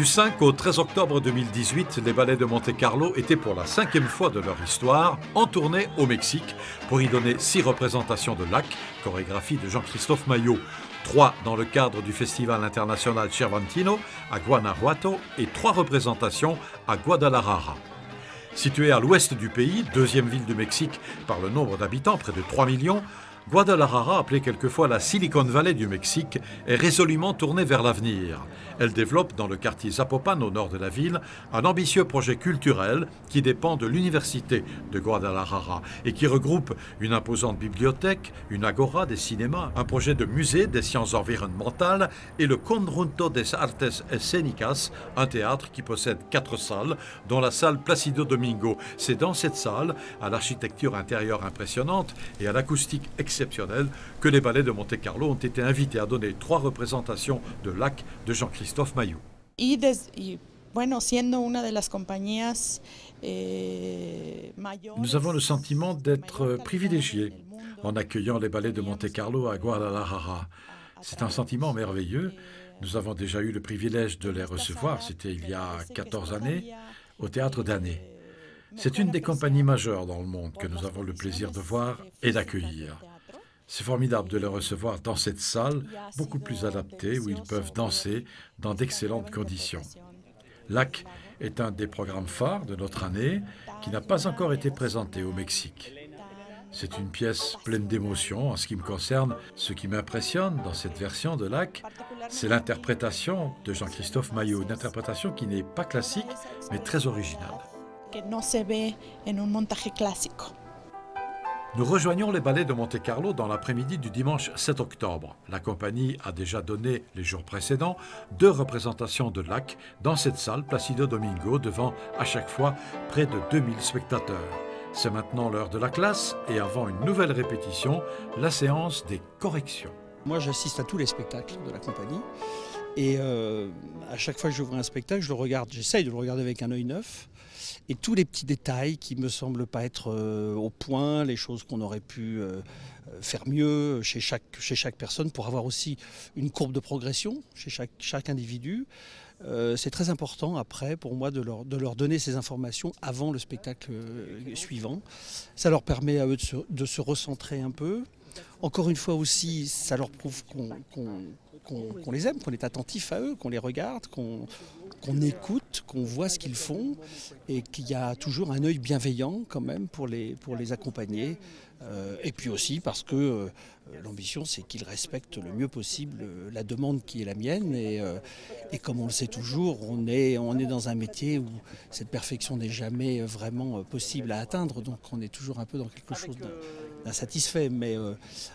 Du 5 au 13 octobre 2018, les ballets de Monte-Carlo étaient pour la 5e fois de leur histoire en tournée au Mexique pour y donner 6 représentations de Lac, chorégraphie de Jean-Christophe Maillot, 3 dans le cadre du Festival international Cervantino à Guanajuato et 3 représentations à Guadalajara. Située à l'ouest du pays, deuxième ville du Mexique par le nombre d'habitants, près de 3 millions, Guadalajara, appelée quelquefois la Silicon Valley du Mexique, est résolument tournée vers l'avenir. Elle développe dans le quartier Zapopan, au nord de la ville, un ambitieux projet culturel qui dépend de l'université de Guadalajara et qui regroupe une imposante bibliothèque, une agora des cinémas, un projet de musée des sciences environnementales et le Conjunto des Artes Escénicas, un théâtre qui possède 4 salles, dont la salle Placido Domingo. C'est dans cette salle, à l'architecture intérieure impressionnante et à l'acoustique exceptionnelle, que les ballets de Monte-Carlo ont été invités à donner 3 représentations de Lac de Jean-Christophe Maillot. Nous avons le sentiment d'être privilégiés en accueillant les ballets de Monte-Carlo à Guadalajara. C'est un sentiment merveilleux. Nous avons déjà eu le privilège de les recevoir, c'était il y a 14 années, au Théâtre d'Année. C'est une des compagnies majeures dans le monde que nous avons le plaisir de voir et d'accueillir. C'est formidable de les recevoir dans cette salle, beaucoup plus adaptée, où ils peuvent danser dans d'excellentes conditions. Lac est un des programmes phares de notre année qui n'a pas encore été présenté au Mexique. C'est une pièce pleine d'émotions en ce qui me concerne. Ce qui m'impressionne dans cette version de Lac, c'est l'interprétation de Jean-Christophe Maillot, une interprétation qui n'est pas classique, mais très originale. Nous rejoignons les ballets de Monte-Carlo dans l'après-midi du dimanche 7 octobre. La compagnie a déjà donné, les jours précédents, 2 représentations de Lac dans cette salle Placido Domingo devant, à chaque fois, près de 2000 spectateurs. C'est maintenant l'heure de la classe et avant une nouvelle répétition, la séance des corrections. Moi, j'assiste à tous les spectacles de la compagnie et à chaque fois que j'ouvre un spectacle, je le regarde, j'essaye de le regarder avec un œil neuf. Et tous les petits détails qui ne me semblent pas être au point, les choses qu'on aurait pu faire mieux chez chaque personne pour avoir aussi une courbe de progression chez chaque individu. C'est très important après pour moi de leur donner ces informations avant le spectacle suivant. Ça leur permet à eux de se recentrer un peu. Encore une fois aussi, ça leur prouve qu'on les aime, qu'on est attentif à eux, qu'on les regarde, qu'on écoute, qu'on voit ce qu'ils font et qu'il y a toujours un œil bienveillant quand même pour les accompagner. Et puis aussi parce que l'ambition, c'est qu'ils respectent le mieux possible la demande qui est la mienne. Et comme on le sait toujours, on est dans un métier où cette perfection n'est jamais vraiment possible à atteindre. Donc on est toujours un peu dans quelque chose d'insatisfait. Mais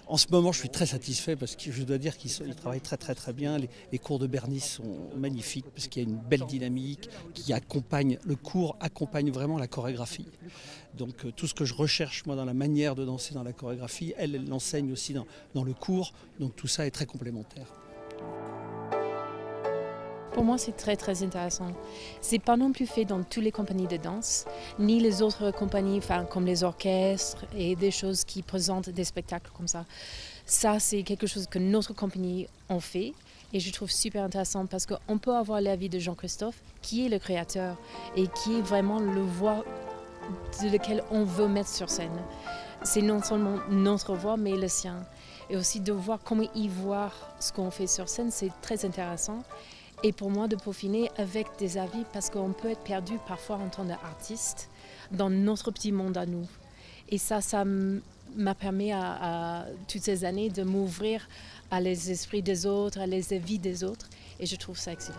en ce moment, je suis très satisfait parce que je dois dire qu'ils travaillent très très très bien. Les cours de Bernice sont magnifiques parce qu'il y a une belle dynamique qui accompagne, le cours accompagne vraiment la chorégraphie. Donc tout ce que je recherche moi dans la manière de danser dans la chorégraphie, elle l'enseigne aussi dans le cours. Donc tout ça est très complémentaire. Pour moi, c'est très très intéressant. C'est pas non plus fait dans toutes les compagnies de danse, ni les autres compagnies, comme les orchestres et des choses qui présentent des spectacles comme ça. Ça, c'est quelque chose que notre compagnie en fait. Et je trouve super intéressant parce qu'on peut avoir l'avis de Jean-Christophe, qui est le créateur et qui est vraiment le voix de lequel on veut mettre sur scène. C'est non seulement notre voix, mais le sien. Et aussi de voir comment il voit ce qu'on fait sur scène, c'est très intéressant. Et pour moi, de peaufiner avec des avis, parce qu'on peut être perdu parfois en tant qu'artiste dans notre petit monde à nous. Et ça m'a permis à toutes ces années de m'ouvrir à les esprits des autres, à les avis des autres. Et je trouve ça excellent.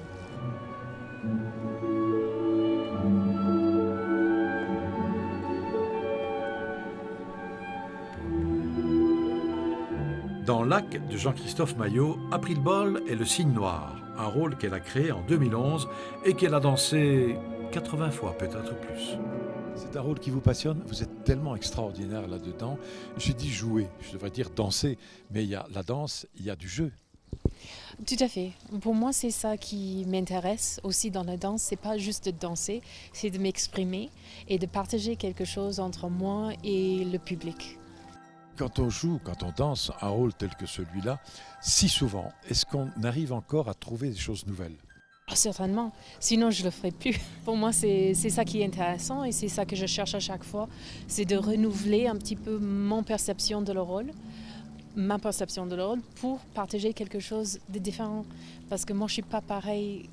Dans Lac de Jean-Christophe Maillot, April Ball est le cygne noir, un rôle qu'elle a créé en 2011 et qu'elle a dansé 80 fois, peut-être plus. C'est un rôle qui vous passionne, vous êtes tellement extraordinaire là-dedans. J'ai dit jouer, je devrais dire danser, mais il y a la danse, il y a du jeu. Tout à fait. Pour moi, c'est ça qui m'intéresse aussi dans la danse. C'est pas juste de danser, c'est de m'exprimer et de partager quelque chose entre moi et le public. Quand on joue, quand on danse un rôle tel que celui-là, si souvent, est-ce qu'on arrive encore à trouver des choses nouvelles ? Oh, certainement, sinon je ne le ferai plus. Pour moi, c'est ça qui est intéressant et c'est ça que je cherche à chaque fois, c'est de renouveler un petit peu mon perception de le rôle, ma perception de le rôle pour partager quelque chose de différent. Parce que moi, je ne suis pas pareil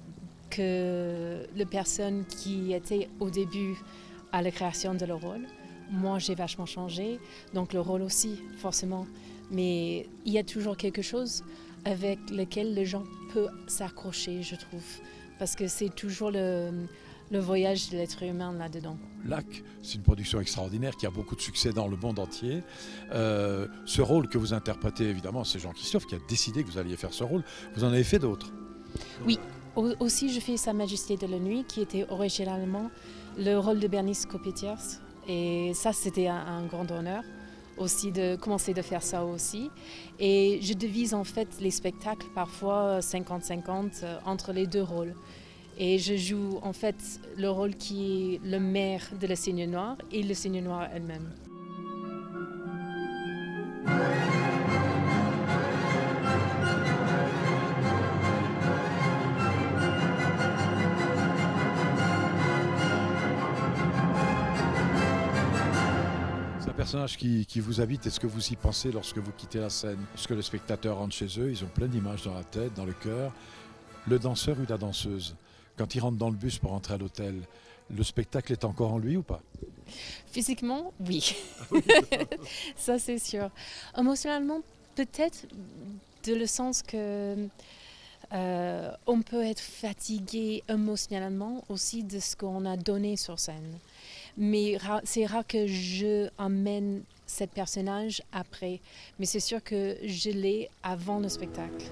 que les personnes qui étaient au début à la création de le rôle. Moi, j'ai vachement changé, donc le rôle aussi, forcément. Mais il y a toujours quelque chose avec lequel les gens peuvent s'accrocher, je trouve. Parce que c'est toujours le voyage de l'être humain là-dedans. Lac, c'est une production extraordinaire qui a beaucoup de succès dans le monde entier. Ce rôle que vous interprétez, évidemment, c'est Jean-Christophe qui a décidé que vous alliez faire ce rôle. Vous en avez fait d'autres? Oui, aussi je fais Sa Majesté de la Nuit, qui était originalement le rôle de Bernice Copetiers. Et ça, c'était un grand honneur aussi de commencer de faire ça aussi. Et je divise en fait les spectacles parfois 50-50 entre les deux rôles. Et je joue en fait le rôle qui est le maire de la Cygne Noire et le Cygne Noire elle-même. Personnage qui vous habite, est-ce que vous y pensez lorsque vous quittez la scène? Lorsque les spectateurs rentrent chez eux, ils ont plein d'images dans la tête, dans le cœur. Le danseur ou la danseuse, quand il rentre dans le bus pour rentrer à l'hôtel, le spectacle est encore en lui ou pas? Physiquement, oui. Ça, c'est sûr. Émotionnellement, peut-être de le sens que on peut être fatigué émotionnellement aussi de ce qu'on a donné sur scène. Mais c'est rare que je emmène ce personnage après. Mais c'est sûr que je l'ai avant le spectacle.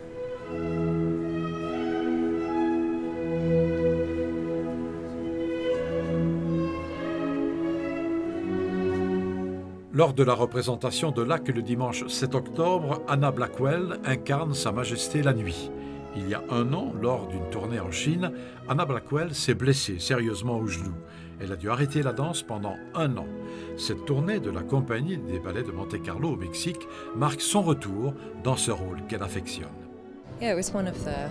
Lors de la représentation de Lac le dimanche 7 octobre, Anna Blackwell incarne Sa Majesté la Nuit. Il y a un an, lors d'une tournée en Chine, Anna Blackwell s'est blessée sérieusement au genou. Elle a dû arrêter la danse pendant un an. Cette tournée de la compagnie des ballets de Monte-Carlo au Mexique marque son retour dans ce rôle qu'elle affectionne. Yeah, it was one of the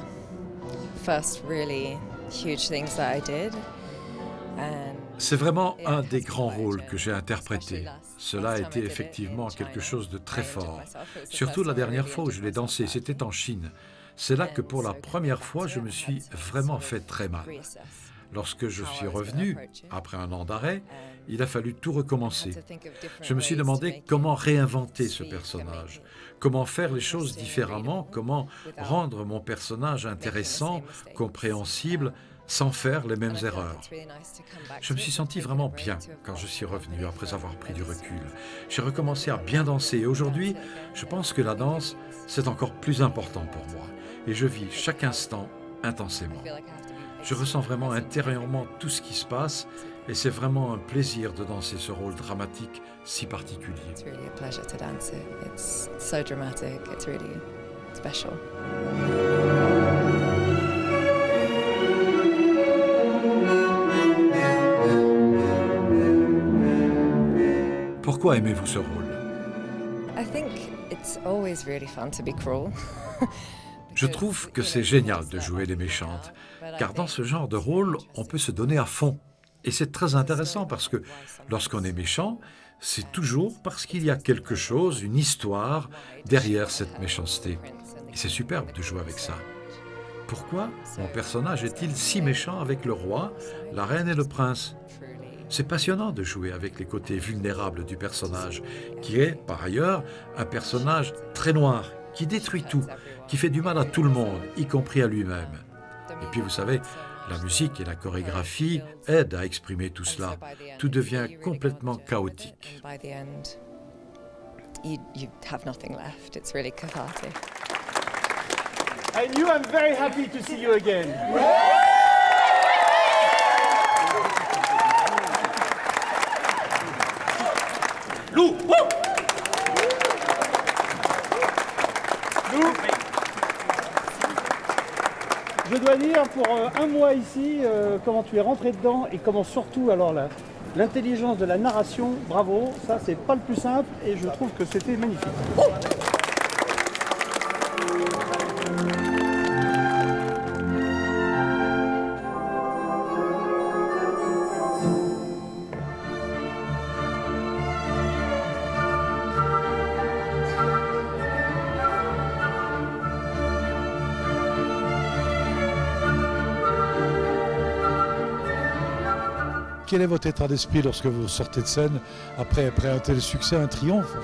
first really huge things that I did. C'est vraiment un des grands rôles que j'ai interprété. Cela a été effectivement quelque chose de très fort. Surtout la dernière fois où je l'ai dansé, c'était en Chine. C'est là que pour la première fois, je me suis vraiment fait très mal. Lorsque je suis revenu, après un an d'arrêt, il a fallu tout recommencer. Je me suis demandé comment réinventer ce personnage, comment faire les choses différemment, comment rendre mon personnage intéressant, compréhensible, sans faire les mêmes erreurs. Je me suis senti vraiment bien quand je suis revenu après avoir pris du recul. J'ai recommencé à bien danser et aujourd'hui, je pense que la danse, c'est encore plus important pour moi. Et je vis chaque instant intensément. Je ressens vraiment intérieurement tout ce qui se passe et c'est vraiment un plaisir de danser ce rôle dramatique si particulier. It's really a pleasure to dance it. It's so dramatic. It's really special. Pourquoi aimez-vous ce rôle? I think it's always really fun to be cruel. Je trouve que c'est génial de jouer les méchantes, car dans ce genre de rôle, on peut se donner à fond. Et c'est très intéressant parce que lorsqu'on est méchant, c'est toujours parce qu'il y a quelque chose, une histoire derrière cette méchanceté. Et c'est superbe de jouer avec ça. Pourquoi mon personnage est-il si méchant avec le roi, la reine et le prince? C'est passionnant de jouer avec les côtés vulnérables du personnage, qui est, par ailleurs, un personnage très noir, qui détruit tout, qui fait du mal à tout le monde, y compris à lui-même. Et puis vous savez, la musique et la chorégraphie aident à exprimer tout cela. Tout devient complètement chaotique. And you, I'm very happy to see you again. Lou, Lou, je dois dire pour un mois ici, comment tu es rentré dedans et comment surtout alors l'intelligence de la narration, bravo, ça c'est pas le plus simple et je trouve que c'était magnifique. quel est votre état d'esprit lorsque vous sortez de scène après un tel succès, un triomphe?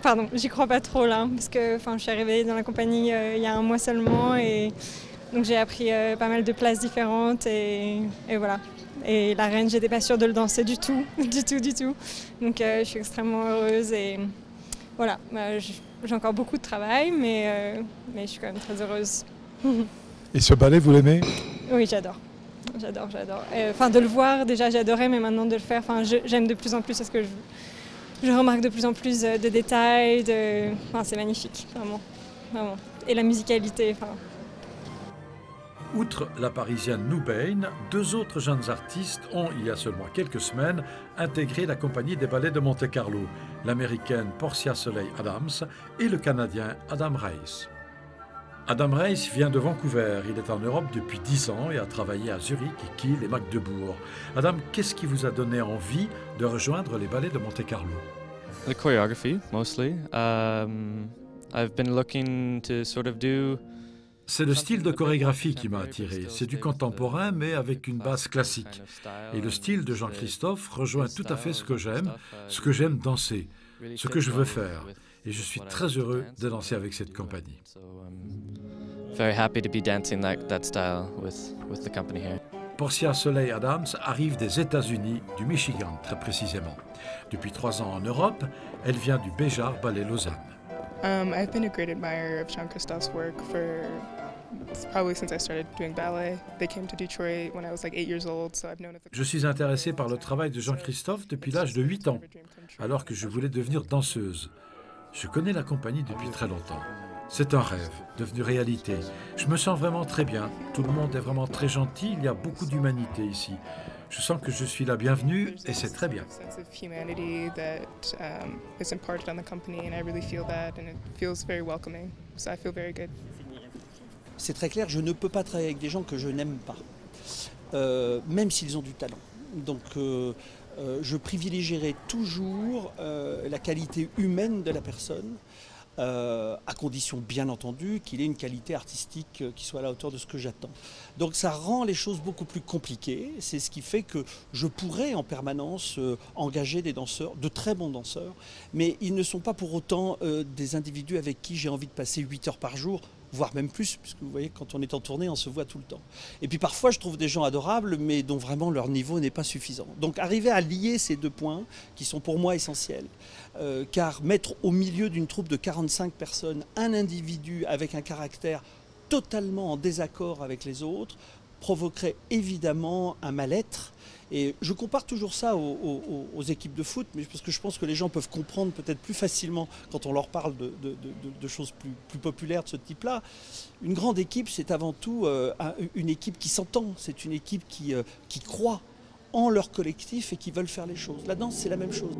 Pardon, j'y crois pas trop là, parce que je suis arrivée dans la compagnie il y a un mois seulement et donc j'ai appris pas mal de places différentes et voilà. Et la reine, j'étais pas sûre de le danser du tout, du tout. Donc je suis extrêmement heureuse et voilà, j'ai encore beaucoup de travail, mais je suis quand même très heureuse. Et ce ballet, vous l'aimez? Oui, j'adore. De le voir, déjà j'adorais, mais maintenant de le faire, j'aime de plus en plus parce que je remarque de plus en plus de détails, c'est magnifique, vraiment. Et la musicalité. Outre la Parisienne Noubain, deux autres jeunes artistes ont, il y a seulement quelques semaines, intégré la compagnie des ballets de Monte-Carlo, l'américaine Portia Soleil Adams et le Canadien Adam Rice. Adam Rice vient de Vancouver, il est en Europe depuis 10 ans et a travaillé à Zurich, Kiel et Magdebourg. Adam, qu'est-ce qui vous a donné envie de rejoindre les ballets de Monte-Carlo? The choreography, mostly. I've been looking to sort of do... C'est le style de chorégraphie qui m'a attiré. C'est du contemporain, mais avec une base classique. Et le style de Jean-Christophe rejoint tout à fait ce que j'aime danser, ce que je veux faire. Et je suis très heureux de danser avec cette compagnie. Very happy to be dancing that style with the company here. Portia Soleil Adams arrive des États-Unis, du Michigan très précisément. Depuis 3 ans en Europe, elle vient du Béjar Ballet Lausanne. I've been a great admirer of Jean-Christophe's work probably since I started doing ballet. They came to Detroit when I was like 8 years old, so I've known of the... Je suis intéressée par le travail de Jean-Christophe depuis l'âge de 8 ans, alors que je voulais devenir danseuse. Je connais la compagnie depuis très longtemps. C'est un rêve, devenu réalité. Je me sens vraiment très bien. Tout le monde est vraiment très gentil. Il y a beaucoup d'humanité ici. Je sens que je suis la bienvenue et c'est très bien. C'est très clair, je ne peux pas travailler avec des gens que je n'aime pas, même s'ils ont du talent. Donc je privilégierai toujours la qualité humaine de la personne, à condition bien entendu qu'il ait une qualité artistique qui soit à la hauteur de ce que j'attends. Donc ça rend les choses beaucoup plus compliquées, c'est ce qui fait que je pourrais en permanence engager des danseurs, de très bons danseurs, mais ils ne sont pas pour autant des individus avec qui j'ai envie de passer 8 heures par jour, voire même plus, puisque vous voyez, quand on est en tournée, on se voit tout le temps. Et puis parfois, je trouve des gens adorables, mais dont vraiment leur niveau n'est pas suffisant. Donc arriver à lier ces deux points, qui sont pour moi essentiels, car mettre au milieu d'une troupe de 45 personnes un individu avec un caractère totalement en désaccord avec les autres, provoquerait évidemment un mal-être. Et je compare toujours ça aux équipes de foot, mais parce que je pense que les gens peuvent comprendre peut-être plus facilement quand on leur parle de choses plus populaires de ce type-là. Une grande équipe, c'est avant tout une équipe qui s'entend, c'est une équipe qui croit en leur collectif et qui veulent faire les choses. La danse, c'est la même chose.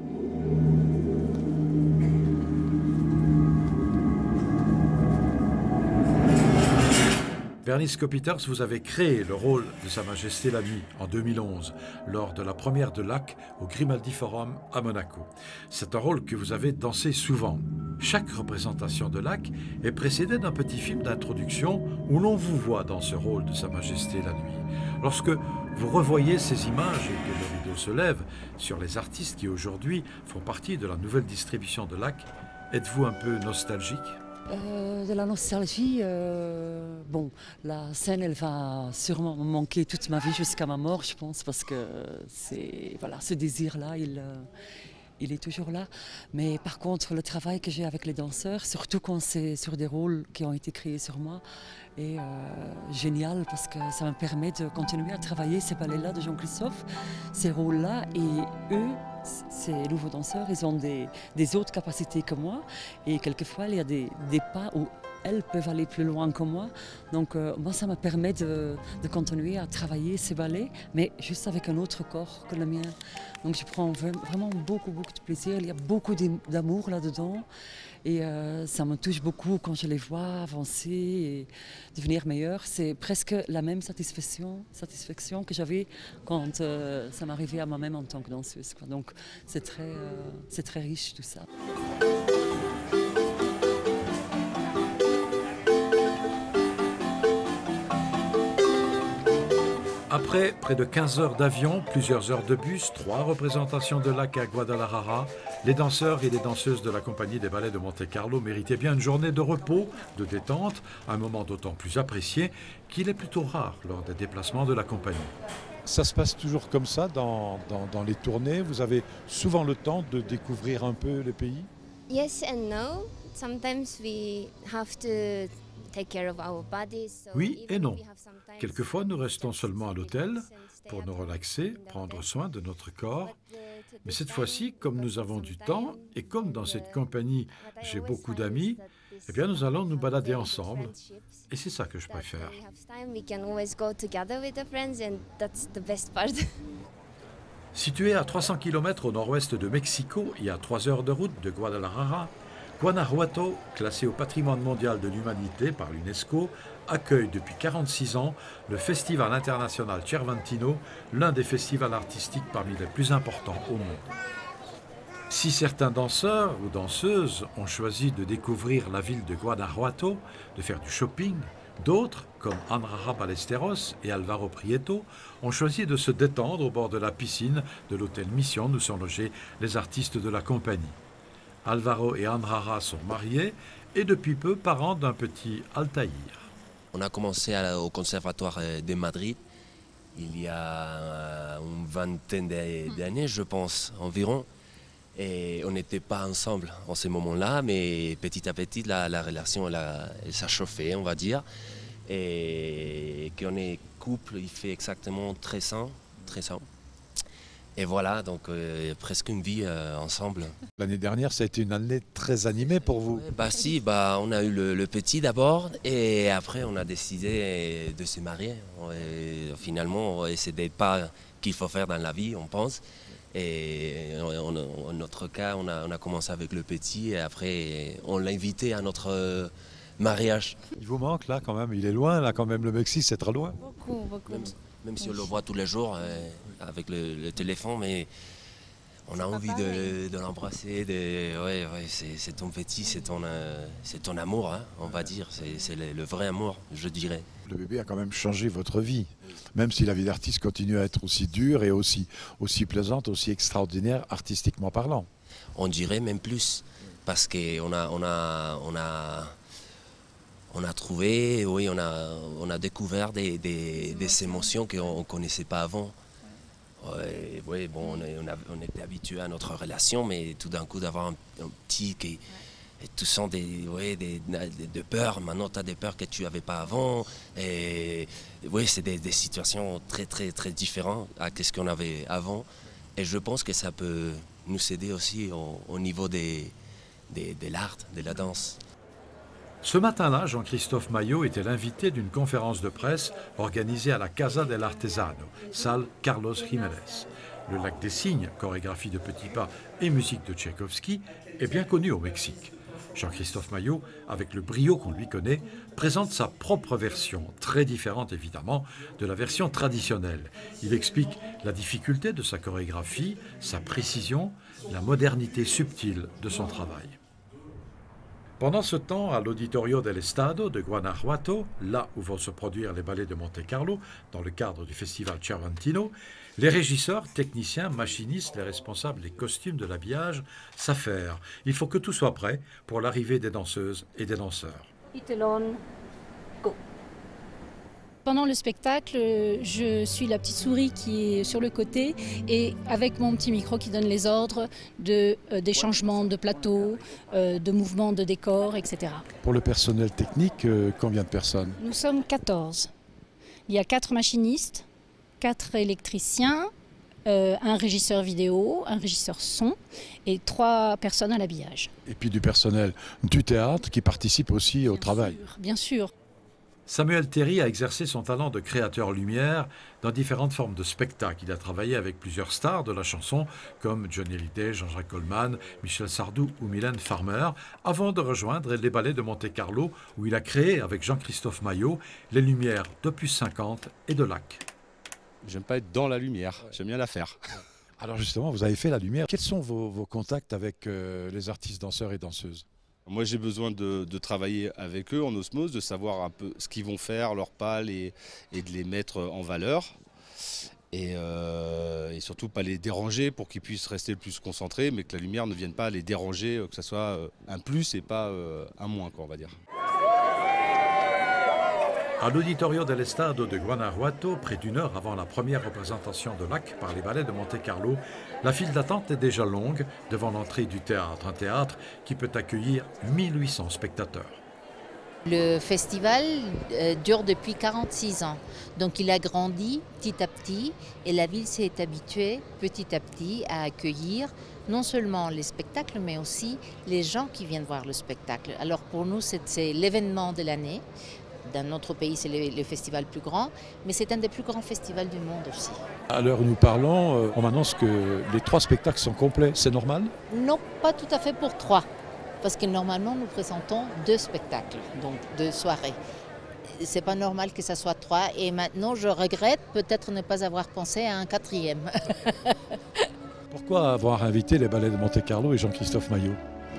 Bernice Kopiters, vous avez créé le rôle de Sa Majesté la Nuit en 2011, lors de la première de Lac au Grimaldi Forum à Monaco. C'est un rôle que vous avez dansé souvent. Chaque représentation de Lac est précédée d'un petit film d'introduction où l'on vous voit dans ce rôle de Sa Majesté la Nuit. Lorsque vous revoyez ces images et que le rideau se lève sur les artistes qui aujourd'hui font partie de la nouvelle distribution de Lac, êtes-vous un peu nostalgique ? De la nostalgie, bon, la scène, elle va sûrement me manquer toute ma vie jusqu'à ma mort, je pense, parce que voilà, ce désir-là, il est toujours là. Mais par contre, le travail que j'ai avec les danseurs, surtout quand c'est sur des rôles qui ont été créés sur moi, est génial parce que ça me permet de continuer à travailler ces ballets-là de Jean-Christophe, ces rôles-là, et eux, ces nouveaux danseurs, ils ont des autres capacités que moi, et quelquefois il y a des pas où elles peuvent aller plus loin que moi. Donc moi, ça me permet de continuer à travailler ces ballets, mais juste avec un autre corps que le mien. Donc je prends vraiment beaucoup de plaisir, il y a beaucoup d'amour là-dedans, et ça me touche beaucoup quand je les vois avancer et devenir meilleurs. C'est presque la même satisfaction que j'avais quand ça m'arrivait à moi-même en tant que danseuse, quoi. Donc c'est très riche tout ça. Après près de 15 heures d'avion, plusieurs heures de bus, 3 représentations de lac à Guadalajara, les danseurs et les danseuses de la compagnie des ballets de Monte-Carlo méritaient bien une journée de repos, de détente, un moment d'autant plus apprécié qu'il est plutôt rare lors des déplacements de la compagnie. Ça se passe toujours comme ça dans les tournées? Vous avez souvent le temps de découvrir un peu le pays? Yes and no. Sometimes we have to take care of our bodies. Oui et non. Quelquefois, nous restons seulement à l'hôtel pour nous relaxer, prendre soin de notre corps. Mais cette fois-ci, comme nous avons du temps et comme dans cette compagnie, j'ai beaucoup d'amis, eh bien, nous allons nous balader ensemble. Et c'est ça que je préfère. Situé à 300 km au nord-ouest de Mexico et à 3 heures de route de Guadalajara, Guanajuato, classé au patrimoine mondial de l'humanité par l'UNESCO, accueille depuis 46 ans le Festival international Cervantino, l'un des festivals artistiques parmi les plus importants au monde. Si certains danseurs ou danseuses ont choisi de découvrir la ville de Guanajuato, de faire du shopping, d'autres, comme Andrara Ballesteros et Alvaro Prieto, ont choisi de se détendre au bord de la piscine de l'hôtel Mission où sont logés les artistes de la compagnie. Alvaro et Andrara sont mariés et depuis peu parents d'un petit Altaïr. On a commencé au Conservatoire de Madrid il y a une vingtaine d'années, je pense, environ. Et on n'était pas ensemble en ce moment-là, mais petit à petit, la relation elle s'est chauffée, on va dire. Et qu'on est couple, il fait exactement 13 ans. Et voilà, donc presque une vie ensemble. L'année dernière, ça a été une année très animée pour vous. On a eu le petit d'abord et après on a décidé de se marier. Et finalement, c'est des pas qu'il faut faire dans la vie, on pense. Et en notre cas, on a commencé avec le petit et après on l'a invité à notre mariage. Il vous manque là quand même, il est loin là quand même, le Mexique c'est très loin. Beaucoup. Même si on le voit tous les jours avec le téléphone, mais on a envie de l'embrasser. C'est ton petit, c'est ton amour, hein, on va dire. C'est le vrai amour, je dirais. Le bébé a quand même changé votre vie, même si la vie d'artiste continue à être aussi dure et aussi plaisante, aussi extraordinaire, artistiquement parlant. On dirait même plus, parce qu'on on a trouvé, oui, on a découvert des émotions qu'on ne connaissait pas avant. Ouais, bon, on était habitué à notre relation, mais tout d'un coup d'avoir un petit qui... Et tu sens de peurs, maintenant tu as des peurs que tu n'avais pas avant. Et oui, c'est des situations très très très différentes à ce qu'on avait avant. Et je pense que ça peut nous aider aussi au niveau de l'art, de la danse. Ce matin-là, Jean-Christophe Maillot était l'invité d'une conférence de presse organisée à la Casa del Artesano, salle Carlos Jiménez. Le Lac des Cygnes, chorégraphie de petits pas et musique de Tchaïkovski, est bien connu au Mexique. Jean-Christophe Maillot, avec le brio qu'on lui connaît, présente sa propre version, très différente évidemment de la version traditionnelle. Il explique la difficulté de sa chorégraphie, sa précision, la modernité subtile de son travail. Pendant ce temps, à l'Auditorio del Estado de Guanajuato, là où vont se produire les ballets de Monte-Carlo, dans le cadre du festival Cervantino, les régisseurs, techniciens, machinistes, les responsables des costumes, de l'habillage s'affairent. Il faut que tout soit prêt pour l'arrivée des danseuses et des danseurs. Pendant le spectacle, je suis la petite souris qui est sur le côté et avec mon petit micro qui donne les ordres des changements de plateau, de mouvements de décor, etc. Pour le personnel technique, combien de personnes? Nous sommes 14. Il y a 4 machinistes, 4 électriciens, un régisseur vidéo, un régisseur son et 3 personnes à l'habillage. Et puis du personnel du théâtre qui participe aussi au travail. Bien sûr. Samuel Terry a exercé son talent de créateur lumière dans différentes formes de spectacles. Il a travaillé avec plusieurs stars de la chanson comme Johnny Hallyday, Jean-Jacques Goldman, Michel Sardou ou Mylène Farmer, avant de rejoindre les ballets de Monte-Carlo où il a créé avec Jean-Christophe Maillot les lumières d'Opus 50 et de Lac. J'aime pas être dans la lumière, j'aime bien la faire. Alors justement, vous avez fait la lumière. Quels sont vos contacts avec les artistes danseurs et danseuses? Moi, j'ai besoin de travailler avec eux en osmose, de savoir un peu ce qu'ils vont faire, leurs pas, et de les mettre en valeur. Et surtout pas les déranger pour qu'ils puissent rester le plus concentrés, mais que la lumière ne vienne pas les déranger, que ça soit un plus et pas un moins, quoi, on va dire. À l'Auditorio del Estado de Guanajuato, près d'une heure avant la première représentation de Lac par les ballets de Monte-Carlo, la file d'attente est déjà longue devant l'entrée du théâtre, un théâtre qui peut accueillir 1800 spectateurs. Le festival dure depuis 46 ans, donc il a grandi petit à petit et la ville s'est habituée petit à petit à accueillir non seulement les spectacles mais aussi les gens qui viennent voir le spectacle. Alors pour nous c'est l'événement de l'année. Dans notre pays, c'est le festival plus grand, mais c'est un des plus grands festivals du monde aussi. À l'heure où nous parlons, on m'annonce que les 3 spectacles sont complets. C'est normal? Non, pas tout à fait pour 3, parce que normalement, nous présentons 2 spectacles, donc 2 soirées. C'est pas normal que ça soit 3, et maintenant, je regrette peut-être ne pas avoir pensé à un 4e. Pourquoi avoir invité les ballets de Monte-Carlo et Jean-Christophe Maillot?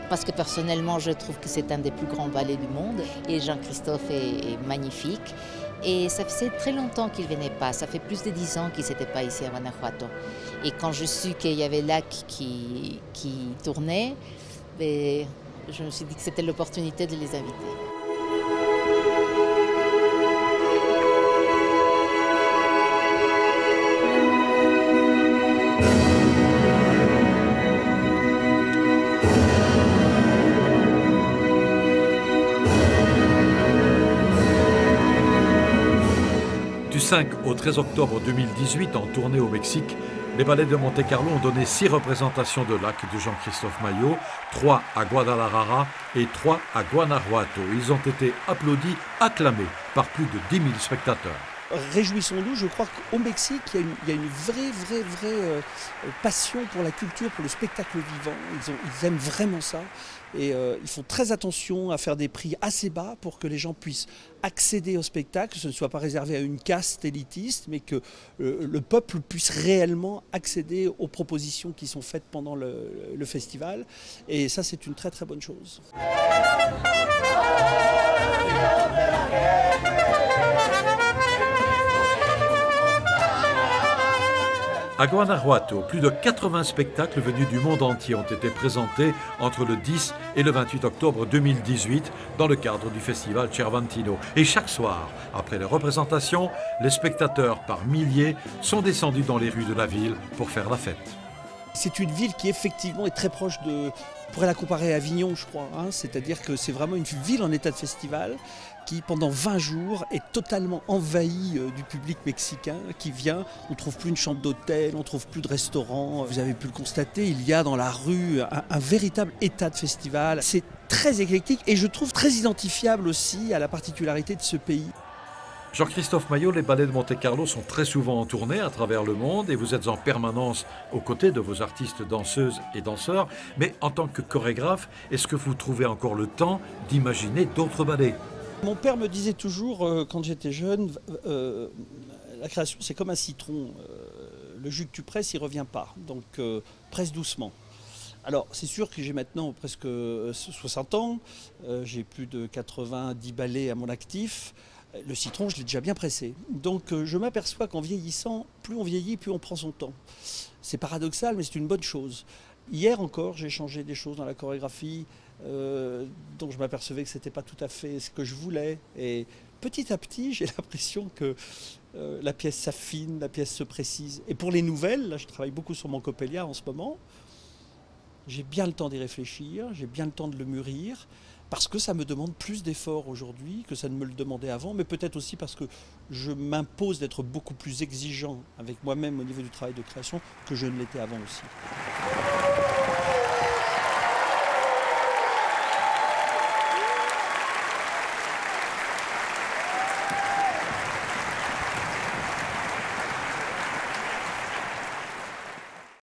Parce que personnellement, je trouve que c'est un des plus grands ballets du monde et Jean-Christophe est magnifique. Et ça faisait très longtemps qu'il ne venait pas, ça fait plus de 10 ans qu'il n'était pas ici à Guanajuato. Et quand je su qu'il y avait Lac qui tournait, je me suis dit que c'était l'opportunité de les inviter. Du 5 au 13 octobre 2018, en tournée au Mexique, les ballets de Monte-Carlo ont donné 6 représentations de Lac de Jean-Christophe Maillot, 3 à Guadalajara et 3 à Guanajuato. Ils ont été applaudis, acclamés par plus de 10 000 spectateurs. Réjouissons-nous, je crois qu'au Mexique, il y a une vraie passion pour la culture, pour le spectacle vivant. Ils aiment vraiment ça. Et ils font très attention à faire des prix assez bas pour que les gens puissent accéder au spectacle, que ce ne soit pas réservé à une caste élitiste, mais que le peuple puisse réellement accéder aux propositions qui sont faites pendant le festival. Et ça, c'est une très bonne chose. À Guanajuato, plus de 80 spectacles venus du monde entier ont été présentés entre le 10 et le 28 octobre 2018 dans le cadre du festival Cervantino. Et chaque soir, après les représentations, les spectateurs par milliers sont descendus dans les rues de la ville pour faire la fête. C'est une ville qui effectivement est très proche de... On pourrait la comparer à Avignon, je crois. C'est-à-dire que c'est vraiment une ville en état de festival qui, pendant 20 jours, est totalement envahie du public mexicain qui vient. On ne trouve plus une chambre d'hôtel, on ne trouve plus de restaurant. Vous avez pu le constater, il y a dans la rue un véritable état de festival. C'est très éclectique et je trouve très identifiable aussi à la particularité de ce pays. Jean-Christophe Maillot, les ballets de Monte-Carlo sont très souvent en tournée à travers le monde et vous êtes en permanence aux côtés de vos artistes danseuses et danseurs. Mais en tant que chorégraphe, est-ce que vous trouvez encore le temps d'imaginer d'autres ballets? Mon père me disait toujours, quand j'étais jeune, la création c'est comme un citron. Le jus que tu presses, il ne revient pas. Donc presse doucement. Alors c'est sûr que j'ai maintenant presque 60 ans, j'ai plus de 90 ballets à mon actif. Le citron, je l'ai déjà bien pressé. Donc je m'aperçois qu'en vieillissant, plus on vieillit, plus on prend son temps. C'est paradoxal, mais c'est une bonne chose. Hier encore, j'ai changé des choses dans la chorégraphie, dont je m'apercevais que ce n'était pas tout à fait ce que je voulais. Et petit à petit, j'ai l'impression que la pièce s'affine, la pièce se précise. Et pour les nouvelles, là je travaille beaucoup sur mon Coppelia en ce moment, j'ai bien le temps d'y réfléchir, j'ai bien le temps de le mûrir, parce que ça me demande plus d'efforts aujourd'hui que ça ne me le demandait avant, mais peut-être aussi parce que je m'impose d'être beaucoup plus exigeant avec moi-même au niveau du travail de création que je ne l'étais avant aussi.